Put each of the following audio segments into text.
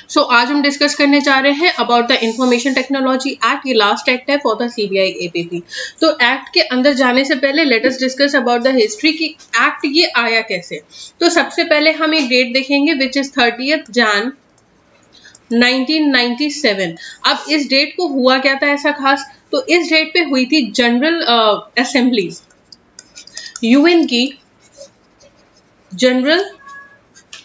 सो आज हम डिस्कस करने जा रहे हैं about the information technology act. ये लास्ट एक्ट है फॉर द सीबीआई एपीपी। तो एक्ट के अंदर जाने से पहले let us discuss about the history की एक्ट ये आया कैसे। तो सबसे पहले हम एक डेट देखेंगे विच इज 30th Jan 1997। अब इस डेट को हुआ क्या था ऐसा खास, तो इस डेट पे हुई थी जनरल असेंबलीज, यूएन की जनरल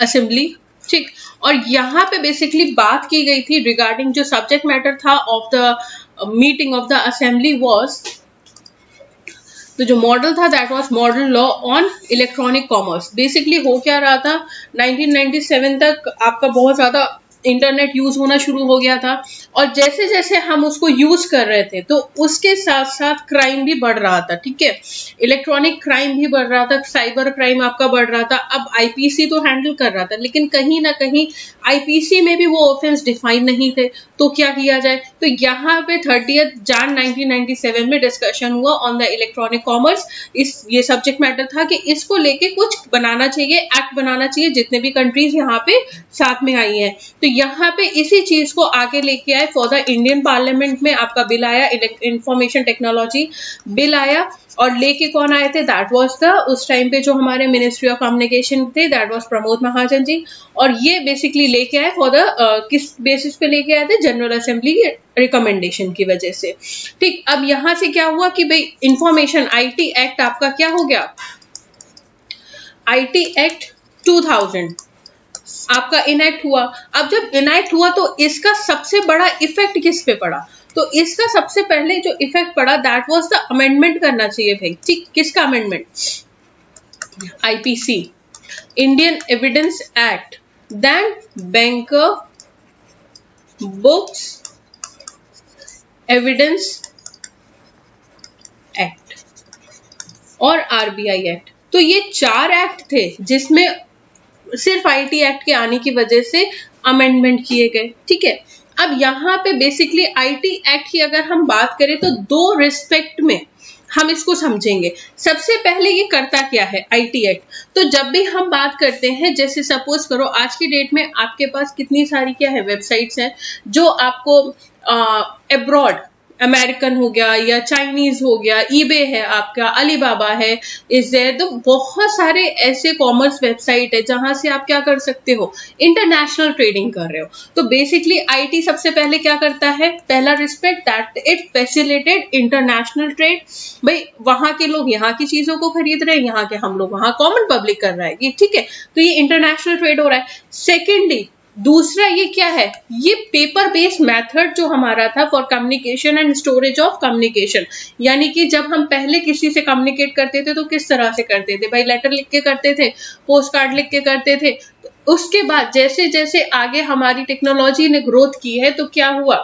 असेंबली, ठीक। और यहाँ पे बेसिकली बात की गई थी रिगार्डिंग जो सब्जेक्ट मैटर था of the meeting of the assembly was, तो जो मॉडल था that was model law on electronic commerce. Basically हो क्या रहा था, 1997 तक आपका बहुत ज्यादा इंटरनेट यूज होना शुरू हो गया था, और जैसे जैसे हम उसको यूज कर रहे थे तो उसके साथ साथ क्राइम भी बढ़ रहा था, ठीक है। इलेक्ट्रॉनिक क्राइम भी बढ़ रहा था, साइबर क्राइम आपका बढ़ रहा था। अब आईपीसी तो हैंडल कर रहा था, लेकिन कहीं ना कहीं आईपीसी में भी वो ऑफेंस डिफाइन नहीं थे, तो क्या किया जाए। तो यहाँ पे 30th Jan 1997 में डिस्कशन हुआ ऑन द इलेक्ट्रॉनिक कॉमर्स। ये सब्जेक्ट मैटर था कि इसको लेके कुछ बनाना चाहिए, एक्ट बनाना चाहिए, जितने भी कंट्रीज यहाँ पे साथ में आई हैं। तो यहाँ पे इसी चीज को आगे लेके आए फॉर द इंडियन पार्लियामेंट में आपका बिल आया, इंफॉर्मेशन टेक्नोलॉजी बिल आया। और लेके कौन आए थे, दैट वाज द उस टाइम पे जो हमारे मिनिस्ट्री ऑफ कम्युनिकेशन थे, दैट वाज प्रमोद महाजन जी। और ये बेसिकली लेके आए फॉर द किस बेसिस पे लेके आए थे, जनरल असेंबली रिकमेंडेशन की वजह से, ठीक। अब यहां से क्या हुआ कि भाई इंफॉर्मेशन आईटी एक्ट आपका क्या हो गया, आईटी एक्ट 2000 आपका इनैक्ट हुआ। अब जब इनैक्ट हुआ तो इसका सबसे बड़ा इफेक्ट किस पे पड़ा, तो इसका सबसे पहले जो इफेक्ट पड़ा दैट वाज द अमेंडमेंट करना चाहिए भाई, ठीक। किसका amendment, IPC, Indian evidence act, then banker books evidence act और आरबीआई एक्ट। तो ये 4 एक्ट थे जिसमें सिर्फ आईटी एक्ट के आने की वजह से अमेंडमेंट किए गए, ठीक है। अब यहाँ पे बेसिकली आईटी एक्ट की अगर हम बात करें तो 2 रिस्पेक्ट में हम इसको समझेंगे। सबसे पहले ये करता क्या है आईटी एक्ट, तो जब भी हम बात करते हैं, जैसे सपोज करो आज की डेट में आपके पास कितनी सारी क्या है वेबसाइट्स हैं जो आपको अब्रॉड, अमेरिकन हो गया या चाइनीज हो गया, ईबे है आपका, अलीबाबा है, इज देयर। तो बहुत सारे ऐसे कॉमर्स वेबसाइट है जहां से आप क्या कर सकते हो, इंटरनेशनल ट्रेडिंग कर रहे हो। तो बेसिकली आईटी सबसे पहले क्या करता है, पहला respect that it facilitate international trade. भाई वहां के लोग यहाँ की चीजों को खरीद रहे हैं, यहाँ के हम लोग वहां कॉमन पब्लिक कर रहा है, ये ठीक है। तो ये इंटरनेशनल ट्रेड हो रहा है। सेकेंडली दूसरा ये क्या है, ये पेपर बेस्ड मेथड जो हमारा था for communication and storage of communication, यानी कि जब हम पहले किसी से कम्युनिकेट करते थे तो किस तरह से करते थे भाई, लेटर लिख के करते थे, पोस्ट कार्ड लिख के करते थे। उसके बाद जैसे जैसे आगे हमारी टेक्नोलॉजी ने ग्रोथ की है तो क्या हुआ,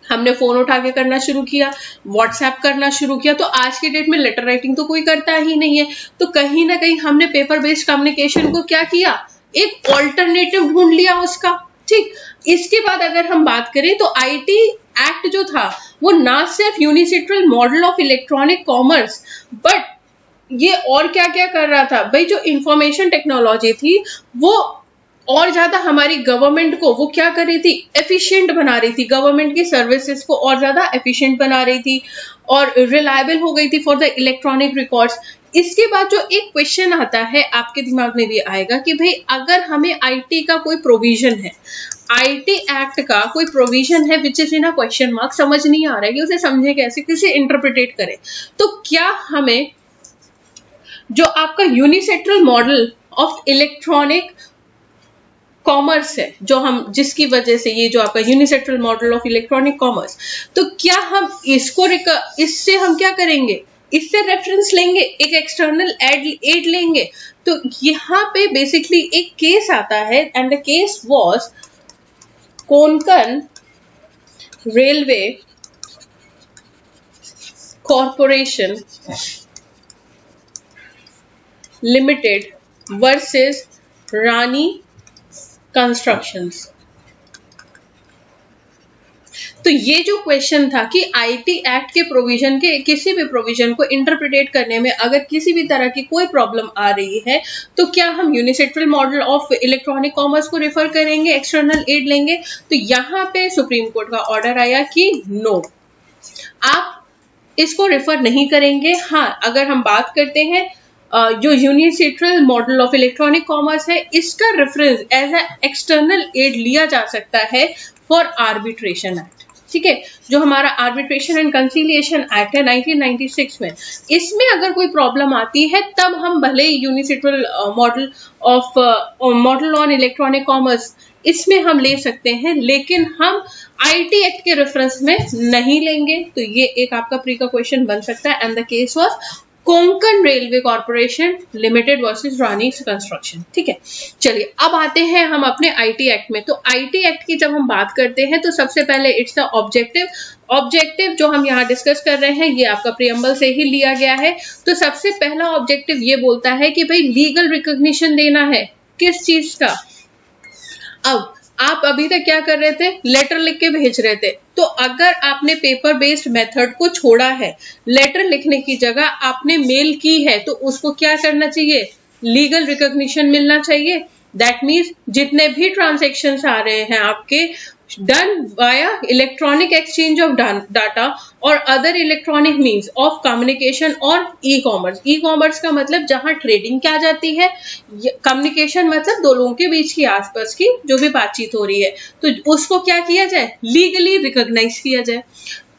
हमने फोन उठा के करना शुरू किया, व्हाट्सएप करना शुरू किया। तो आज के डेट में लेटर राइटिंग तो कोई करता ही नहीं है, तो कहीं ना कहीं हमने पेपर बेस्ड कम्युनिकेशन को क्या किया, एक ऑल्टरनेटिव ढूंढ लिया उसका, ठीक। इसके बाद अगर हम बात करें तो आईटी एक्ट जो था वो ना सिर्फ UNCITRAL model of electronic commerce, but ये और क्या क्या कर रहा था भाई, जो इंफॉर्मेशन टेक्नोलॉजी थी वो और ज्यादा हमारी गवर्नमेंट को वो क्या कर रही थी, एफिशिएंट बना रही थी, गवर्नमेंट की सर्विसेज को और ज्यादा एफिशिएंट बना रही थी और रिलायबल हो गई थी फॉर द इलेक्ट्रॉनिक रिकॉर्ड्स। इसके बाद जो एक क्वेश्चन आता है आपके दिमाग में भी आएगा कि भाई अगर हमें आईटी का कोई प्रोविजन है, आईटी एक्ट का कोई प्रोविजन है which is in a question mark, समझ नहीं आ रहा है कि उसे समझे कैसे, किसे इंटरप्रिटेट करें, तो क्या हमें जो आपका यूनिसेट्रल मॉडल ऑफ इलेक्ट्रॉनिक कॉमर्स है, जो हम जिसकी वजह से ये जो आपका यूनिसेट्रल मॉडल ऑफ इलेक्ट्रॉनिक कॉमर्स, तो क्या हम इसको इससे हम क्या करेंगे, इससे रेफरेंस लेंगे, एक एक्सटर्नल एड लेंगे। तो यहाँ पे बेसिकली एक केस आता है and the case was Konkan railway corporation limited versus Rani constructions. तो ये जो क्वेश्चन था कि आईटी एक्ट के प्रोविजन के किसी भी प्रोविजन को इंटरप्रिटेट करने में अगर किसी भी तरह की कोई प्रॉब्लम आ रही है तो क्या हम यूनिसेट्रल मॉडल ऑफ इलेक्ट्रॉनिक कॉमर्स को रेफर करेंगे, एक्सटर्नल एड लेंगे? तो यहाँ पे सुप्रीम कोर्ट का ऑर्डर आया कि नो, आप इसको रेफर नहीं करेंगे। हाँ, अगर हम बात करते हैं जो UNCITRAL model of electronic commerce है, इसका reference as a external aid लिया जा सकता है फॉर आर्बिट्रेशन एक्ट, ठीक है, जो हमारा आर्बिट्रेशन एंड कंसीलिएशन एक्ट है 1996 में। इसमें अगर कोई प्रॉब्लम आती है तब हम भले ही यूनिसेट्रल मॉडल ऑन इलेक्ट्रॉनिक कॉमर्स इसमें हम ले सकते हैं, लेकिन हम आईटी एक्ट के रेफरेंस में नहीं लेंगे। तो ये एक आपका प्री का क्वेश्चन बन सकता है। And the case was Konkan railway corporation limited versus Rani construction, ठीक है। चलिए अब आते हैं हम अपने आईटी एक्ट में। तो आईटी एक्ट की जब हम बात करते हैं तो सबसे पहले इट्स द ऑब्जेक्टिव जो हम यहाँ डिस्कस कर रहे हैं ये आपका प्रीएम्बल से ही लिया गया है। तो सबसे पहला ऑब्जेक्टिव ये बोलता है कि भाई लीगल रिकॉग्निशन देना है किस चीज का। अब आप अभी तक क्या कर रहे थे, लेटर लिख के भेज रहे थे। तो अगर आपने पेपर बेस्ड मेथड को छोड़ा है, लेटर लिखने की जगह आपने मेल की है, तो उसको क्या करना चाहिए, लीगल रिकॉग्निशन मिलना चाहिए। दैट मीन्स जितने भी ट्रांजेक्शन्स आ रहे हैं आपके done via electronic exchange of data और other electronic means of communication और ई कॉमर्स का मतलब जहां ट्रेडिंग क्या जाती है, कम्युनिकेशन मतलब दो लोगों के बीच की आसपास की जो भी बातचीत हो रही है, तो उसको क्या किया जाए, लीगली रिकॉग्नाइज किया जाए।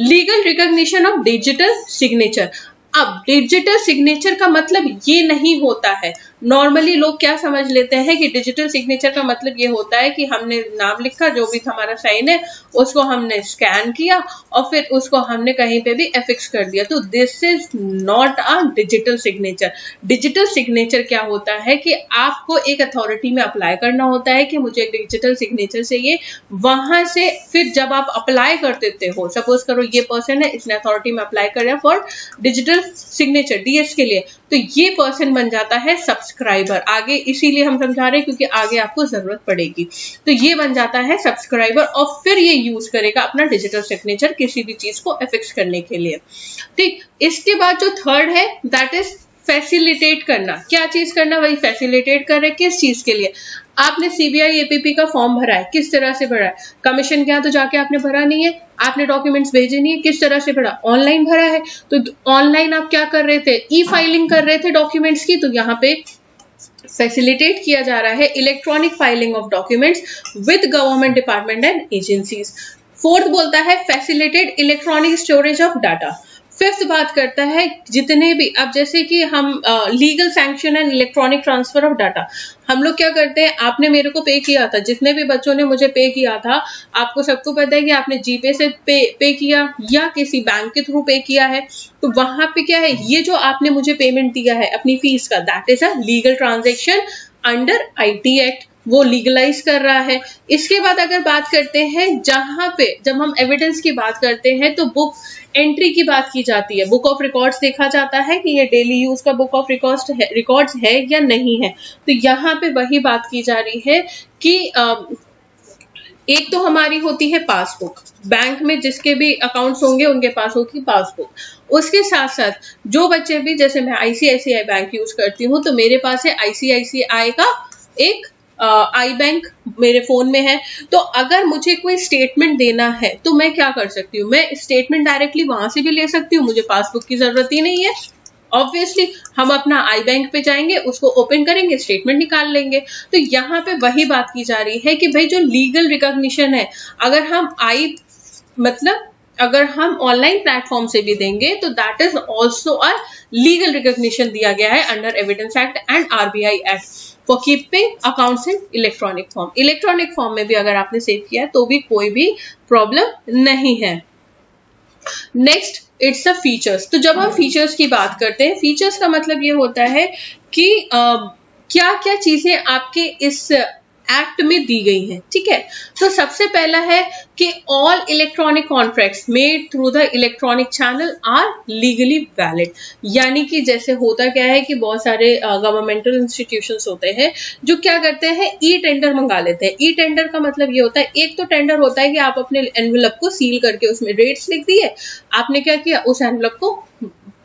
Legal recognition of digital signature. अब डिजिटल सिग्नेचर का मतलब ये नहीं होता है, नॉर्मली लोग क्या समझ लेते हैं कि डिजिटल सिग्नेचर का मतलब ये होता है कि हमने नाम लिखा, जो भी हमारा साइन है उसको हमने स्कैन किया और फिर उसको हमने कहीं पे भी एफिक्स कर दिया। तो this is not a digital signature. Digital signature क्या होता है कि आपको एक अथॉरिटी में अप्लाई करना होता है कि मुझे एक डिजिटल सिग्नेचर चाहिए। वहां से फिर जब आप अप्लाई कर देते हो, सपोज करो ये पर्सन है, इसने अथॉरिटी में अप्लाई कर फॉर डिजिटल सिग्नेचर डीएस के लिए, तो ये पर्सन बन जाता है सब्सक्राइबर। आगे इसीलिए हम समझा रहे हैं क्योंकि आगे आपको जरूरत पड़ेगी। तो ये बन जाता है सब्सक्राइबर और फिर ये यूज करेगा अपना डिजिटल सिग्नेचर किसी भी चीज को एफिक्स करने के लिए, ठीक। इसके बाद जो थर्ड है दैट इज फैसिलिटेट करना। क्या चीज करना, वही फैसिलिटेट कर रहे, किस चीज के लिए, आपने सीबीआई एपीपी का फॉर्म भरा है, किस तरह से भरा है, कमीशन के यहाँ तो जाके आपने भरा नहीं है, आपने डॉक्यूमेंट्स भेजे नहीं है, किस तरह से भरा, ऑनलाइन भरा है। तो ऑनलाइन आप क्या कर रहे थे, ई फाइलिंग कर रहे थे डॉक्यूमेंट्स की, तो यहाँ पे फैसिलिटेट किया जा रहा है electronic filing of documents with government department and agencies. Fourth बोलता है facilitate electronic storage of data. Fifth बात करता है जितने भी, अब जैसे कि हम legal sanction and electronic transfer of data, हम लोग क्या करते हैं, आपने मेरे को पे किया था, जितने भी बच्चों ने मुझे पे किया था, आपको सबको पता है कि आपने जीपे से पे किया या किसी बैंक के थ्रू पे किया है, तो वहां पे क्या है, ये जो आपने मुझे पेमेंट दिया है अपनी फीस का, that is a legal transaction under IT act, वो लीगलाइज कर रहा है। इसके बाद अगर बात करते हैं, जहां पे जब हम एविडेंस की बात करते हैं तो बुक एंट्री की बात की जाती है, बुक ऑफ रिकॉर्ड्स देखा जाता है कि ये डेली यूज का बुक ऑफ रिकॉर्ड्स है या नहीं है। तो यहाँ पे वही बात की जा रही है कि एक तो हमारी होती है पासबुक, बैंक में जिसके भी अकाउंट्स होंगे उनके पास होगी पासबुक। उसके साथ साथ जो बच्चे भी, जैसे मैं आईसीआईसीआई बैंक यूज करती हूँ तो मेरे पास है आईसीआईसीआई का एक आई बैंक मेरे फोन में है। तो अगर मुझे कोई स्टेटमेंट देना है तो मैं क्या कर सकती हूँ, मैं स्टेटमेंट डायरेक्टली वहां से भी ले सकती हूँ, मुझे पासबुक की जरूरत ही नहीं है। ऑब्वियसली हम अपना आई बैंक पे जाएंगे, उसको ओपन करेंगे, स्टेटमेंट निकाल लेंगे। तो यहाँ पे वही बात की जा रही है कि भाई जो लीगल रिकॉग्निशन है, अगर हम ऑनलाइन प्लेटफॉर्म से भी देंगे तो that is also a legal recognition दिया गया है under evidence act and RBI act for keeping accounts in electronic form. Electronic form में भी अगर आपने सेव किया है तो भी कोई भी प्रॉब्लम नहीं है। Next it's the features. तो जब हम फीचर्स की बात करते हैं, फीचर्स का मतलब ये होता है कि क्या क्या चीजें आपके इस एक्ट में दी गई हैं, ठीक है। तो सबसे पहला है कि all electronic contracts made through the electronic channel are legally valid. यानी कि जैसे होता क्या है कि बहुत सारे गवर्नमेंटल इंस्टीट्यूशंस होते हैं जो क्या करते हैं, ई टेंडर मंगा लेते हैं। ई टेंडर का मतलब ये होता है, एक तो टेंडर होता है कि आप अपने एनवेलप को सील करके उसमें रेट्स लिख दिए, आपने क्या किया, उस एनवेलप को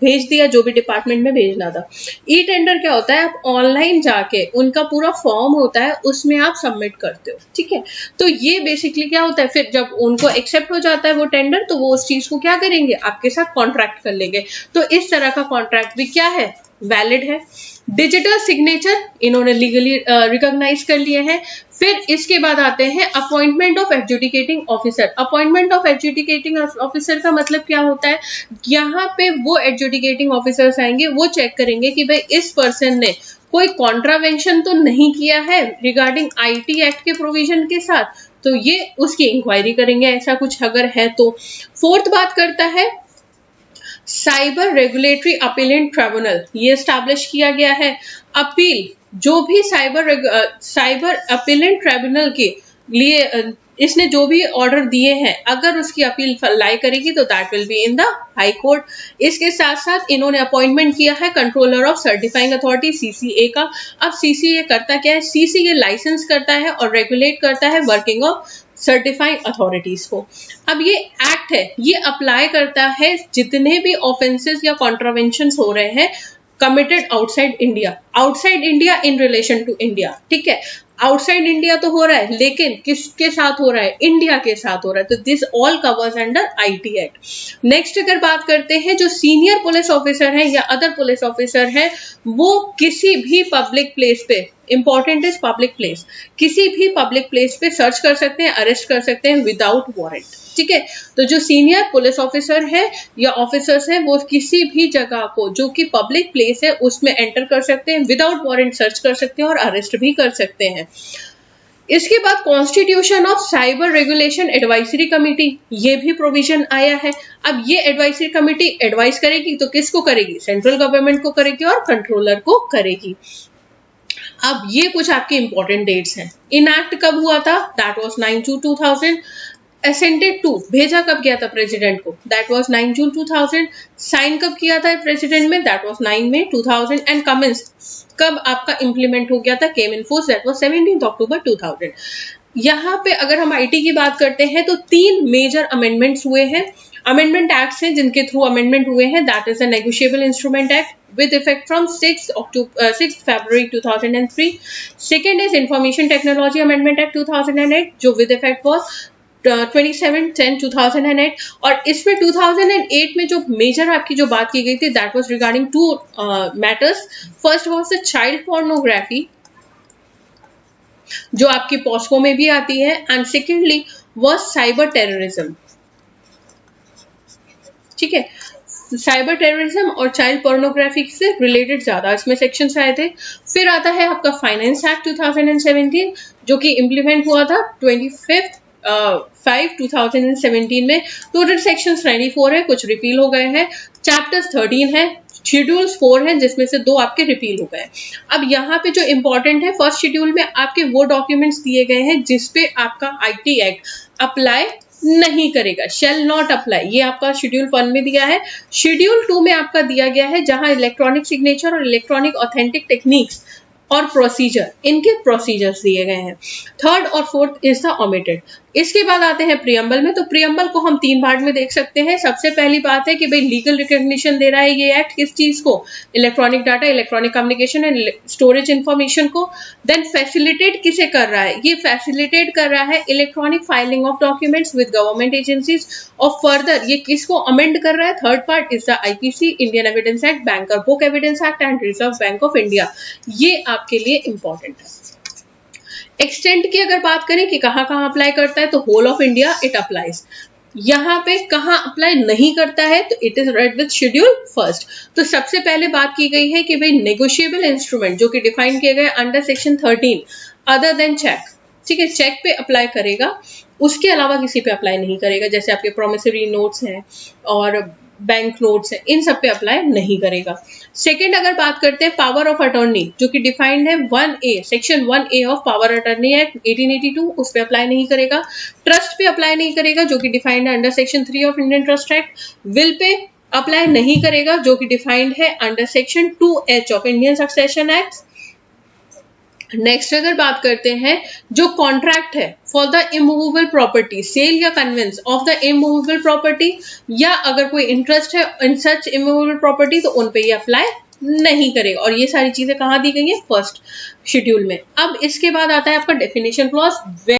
भेज दिया जो भी डिपार्टमेंट में भेजना था। ई टेंडर क्या होता है, आप ऑनलाइन जाके उनका पूरा फॉर्म होता है उसमें आप सबमिट करते हो, ठीक है। तो ये बेसिकली क्या होता है, फिर जब उनको एक्सेप्ट हो जाता है वो टेंडर, तो वो उस चीज को क्या करेंगे, आपके साथ कॉन्ट्रैक्ट कर लेंगे। तो इस तरह का कॉन्ट्रैक्ट भी क्या है, वैलिड है। डिजिटल सिग्नेचर इन्होंने लीगली रिकॉग्नाइज कर लिए हैं। फिर इसके बाद आते हैं appointment of adjudicating officer. Appointment of adjudicating officer का मतलब क्या होता है, यहाँ पे वो एडजुडिकेटिंग ऑफिसर्स आएंगे, वो चेक करेंगे कि भाई इस पर्सन ने कोई कॉन्ट्रावेंशन तो नहीं किया है रिगार्डिंग आईटी एक्ट के प्रोविजन के साथ, तो ये उसकी इंक्वायरी करेंगे, ऐसा कुछ अगर है तो। फोर्थ बात करता है साइबर रेगुलेटरी अपीलेंट ट्रिब्यूनल, ये एस्टैब्लिश किया गया है। अपील जो भी साइबर अपीलेंट ट्रिब्यूनल के लिए इसने जो भी ऑर्डर दिए हैं, अगर उसकी अपील लाई करेगी तो that will be in the high court. इसके साथ साथ इन्होंने अपॉइंटमेंट किया है controller of certifying authority CCA का। अब सीसीए करता क्या है, सीसीए लाइसेंस करता है और रेगुलेट करता है वर्किंग ऑफ सर्टिफाइंग अथॉरिटीज को। अब ये एक्ट है, ये अप्लाई करता है जितने भी ऑफेंसेस या कॉन्ट्रावेंशंस हो रहे हैं committed outside India in relation to India, ठीक है। आउटसाइड इंडिया तो हो रहा है, लेकिन किसके साथ हो रहा है, इंडिया के साथ हो रहा है, तो this all covers under IT act. Next अगर बात करते हैं, जो सीनियर पुलिस ऑफिसर है या अदर पुलिस ऑफिसर है, वो किसी भी पब्लिक प्लेस पे, इंपॉर्टेंट इज पब्लिक प्लेस, किसी भी पब्लिक प्लेस पे सर्च कर सकते हैं, अरेस्ट कर सकते हैं विदाउट वारंट, ठीक है। तो जो सीनियर पुलिस ऑफिसर है या ऑफिसर्स हैं, वो किसी भी जगह को जो कि पब्लिक प्लेस है उसमें एंटर कर सकते हैं, विदाउट वारंट सर्च कर सकते हैं और अरेस्ट भी कर सकते हैं। इसके बाद constitution of cyber regulation advisory committee, ये भी प्रोविजन आया है। अब ये एडवाइजरी कमेटी एडवाइस करेगी तो किसको करेगी, सेंट्रल गवर्नमेंट को करेगी और कंट्रोलर को करेगी। अब ये कुछ आपकी इंपॉर्टेंट डेट्स हैं। इनैक्ट कब हुआ था, that was 9 June 2000। Assented to, भेजा कब गया था प्रेसिडेंट को, दैट वाज 9 जून 2000। साइन कब किया था प्रेसिडेंट में, that was 9 May 2000। And commence कब आपका इंप्लीमेंट हो गया था, came in force, that was 17 October 2000। यहाँ पे अगर हम आईटी की बात करते हैं तो 3 मेजर अमेंडमेंट्स हुए हैं। अमेंडमेंट एक्ट्स हैं जिनके थ्रू अमेंडमेंट हुए हैं, that is the negotiable instrument act with effect from 6th February 2003. Second is Information Technology Amendment Act 2008, जो with effect was 27/10/2008। और इसमें 2008 में जो मेजर आपकी जो बात की गई थी, that was regarding 2 matters. First was the child pornography, जो आपकी पॉस्को में भी आती है, and secondly was cyber terrorism, ठीक है। साइबर टेररिज्म और चाइल्ड पोर्नोग्राफी से रिलेटेड ज्यादा इसमें सेक्शंस आए थे। फिर आता है आपका फाइनेंस एक्ट 2017, जो कि इम्प्लीमेंट हुआ था 25/5/2017 में। टोटल सेक्शंस 94 है, कुछ रिपील हो गए हैं। चैप्टर्स 13 है, शेड्यूल्स 4 हैं, जिसमें से 2 आपके रिपील हो गए। अब यहाँ पे जो इंपॉर्टेंट है, फर्स्ट शेड्यूल में आपके वो डॉक्यूमेंट्स दिए गए हैं जिसपे आपका आईटी एक्ट अप्लाई नहीं करेगा, शेल नॉट अप्लाई, ये आपका शेड्यूल 1 में दिया है। शेड्यूल 2 में आपका दिया गया है, जहां इलेक्ट्रॉनिक सिग्नेचर और इलेक्ट्रॉनिक ऑथेंटिक टेक्निक्स और प्रोसीजर, इनके प्रोसीजर्स दिए गए हैं। थर्ड और फोर्थ इज द ओमिटेड। इसके बाद आते हैं प्रियम्बल में। तो प्रियम्बल को हम 3 पार्ट में देख सकते हैं। सबसे पहली बात है कि भाई लीगल रिकॉग्निशन दे रहा है ये एक्ट किस चीज को, electronic data, electronic communication and storage information को। देन फैसिलिटेट किसे कर रहा है, ये फैसिलिटेट कर रहा है electronic filing of documents with government agencies. और फर्दर ये किसको अमेंड कर रहा है, third part is the IPC, Indian evidence act, banker book evidence act and reserve bank of India. ये आपके लिए इंपॉर्टेंट है। एक्सटेंट की अगर बात करें कि कहां कहां अप्लाई करता है, तो whole of India it applies. यहाँ पे कहां अप्लाई नहीं करता है, तो it is read with schedule first. तो सबसे पहले बात की गई है कि भाई नेगोशिएबल इंस्ट्रूमेंट जो कि डिफाइन किए गए under section 13 other than cheque, ठीक है, चेक पे अप्लाई करेगा, उसके अलावा किसी पे अप्लाई नहीं करेगा। जैसे आपके प्रोमिसरी नोट्स हैं और बैंक नोट्स है, इन सब पे अप्लाई नहीं करेगा। सेकंड अगर बात करते हैं पावर ऑफ अटॉर्नी, जो कि डिफाइंड है 1A section 1A of power attorney act 1882, उस पे अप्लाई नहीं करेगा। ट्रस्ट पे अप्लाई नहीं करेगा, जो कि डिफाइंड है under section 3 of Indian trust act. Will पे अप्लाई नहीं करेगा, जो कि डिफाइंड है under section 2H of Indian succession act. Next अगर बात करते हैं जो कॉन्ट्रैक्ट है for the immovable property, sale या conveyance of the immovable property, या अगर कोई इंटरेस्ट है इन सच इमूवेबल प्रॉपर्टी, तो उन पे ये अप्लाई नहीं करेगा। और ये सारी चीजें कहाँ दी गई है? फर्स्ट शेड्यूल में। अब इसके बाद आता है आपका डेफिनेशन क्लॉज।